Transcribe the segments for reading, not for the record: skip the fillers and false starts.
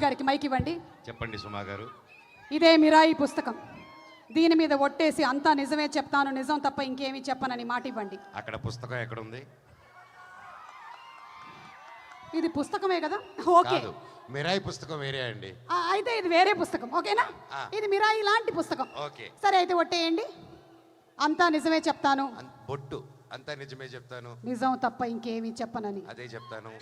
గారికి మైక్ ఇవ్వండి. చెప్పండి సుమా గారు. ఇదే మిరాయి పుస్తకం. దీని మీద ఒట్టేసి అంతా నిజమే చెప్తాను, నిజం తప్ప ఇంకేమీ చెప్పనని మాట ఇవ్వండి. అక్కడ పుస్తకం ఎక్కడ ఉంది? ఇది పుస్తకమే కదా? ఓకే, మిరాయి పుస్తకం వేరే అండి. అయితే ఇది వేరే పుస్తకం, ఓకేనా? ఇది మిరాయి లాంటి పుస్తకం. ఓకే, సరే అయితే ఒట్టేయండి. అంతా నిజమే చెప్తాను, బొట్టు అంతా నిజమే చెప్తాను, నిజం తప్ప ఇంకేమీ చెప్పనని. అదే చెప్తాను.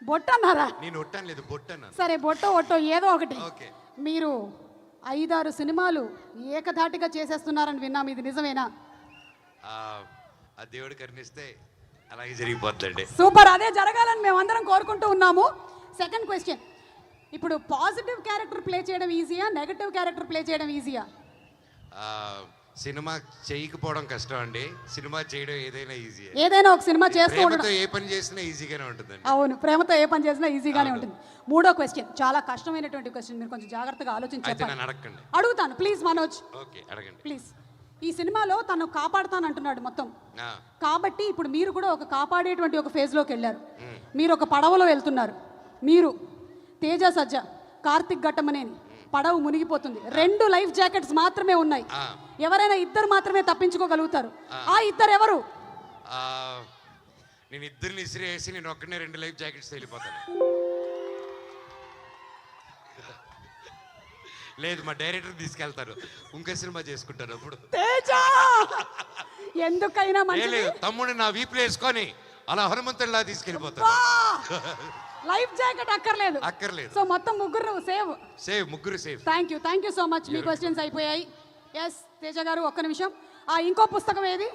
బొట్టు అన్నారా? నేను ఒట్టాను లేదు, బొట్టు అన్నాను. సరే బొట్టో ఒట్టో ఏదో ఒకటి. ఓకే, మీరు 5-6 సినిమాలు ఏకధాటిగా చేసేస్తున్నారని విన్నాం, ఇది నిజమేనా? ఆ దేవుడు కరుణిస్తే అలాగే జరిగిపోతుందండి. సూపర్, అదే జరగాలని మేమందరం కోరుకుంటూ ఉన్నాము. సెకండ్ క్వశ్చన్, ఇప్పుడు పాజిటివ్ క్యారెక్టర్ ప్లే చేయడం ఈజీయా, నెగటివ్ క్యారెక్టర్ ప్లే చేయడం ఈజీయా? సినిమా చేయకపోవడం కష్టం అండి, సినిమా చేయడం ఏదైనా ఈజీ. ఏదైనా ఒక సినిమా చేస్తూ ఉండడం, ఏ పని చేసినా ఈజీగానే ఉంటుందండి. అవును, ప్రేమతో ఏ పని చేసినా ఈజీగానే ఉంటుంది. మూడో క్వశ్చన్ చాలా కష్టమైనటువంటి క్వశ్చన్, మీరు కొంచెం జాగ్రత్తగా ఆలోచించి చెప్పండి. అడగండి. అడుగుతాను ప్లీజ్ మనోజ్. ఓకే, అడగండి ప్లీజ్. ఈ సినిమాలో తను కాపాడుతాను అంటున్నాడు మొత్తం, కాబట్టి ఇప్పుడు మీరు కూడా ఒక కాపాడేటువంటి ఒక ఫేజ్లోకి వెళ్ళారు. మీరు ఒక పడవలో వెళ్తున్నారు, మీరు తేజ సజ్జ, కార్తిక్ ఘట్టమనేని, పడవ మునిగిపోతుంది, 2 లైఫ్ జాకెట్స్ మాత్రమే ఉన్నాయి, ఎవరైనా 2 మాత్రమే తప్పించుకోగలుగుతారు. ఆ 2 ఎవరు? నేను 2 ఇసిరేసి నేను ఒక్కనే 2 లైఫ్ జాకెట్స్ వెళ్ళిపోతాను. లేదు, మా డైరెక్టర్ తీసుకెళ్తారు, ఇంకో సినిమా చేసుకుంటారు. అప్పుడు తేజ ఎందుకైనా మంచిది, తమ్ముడు నా వీపులు వేసుకొని అలా హనుమంతుడిలా తీసుకెళ్ళిపోతారు. లైఫ్ జాకెట్ అక్కర్లేదు. సో మొత్తం ముగ్గురు ముగ్గురు save. Thank you so much. Me questions అయిపోయాయి. ఎస్ తేజ గారు, ఒక్క నిమిషం. ఇంకో పుస్తకం ఏది?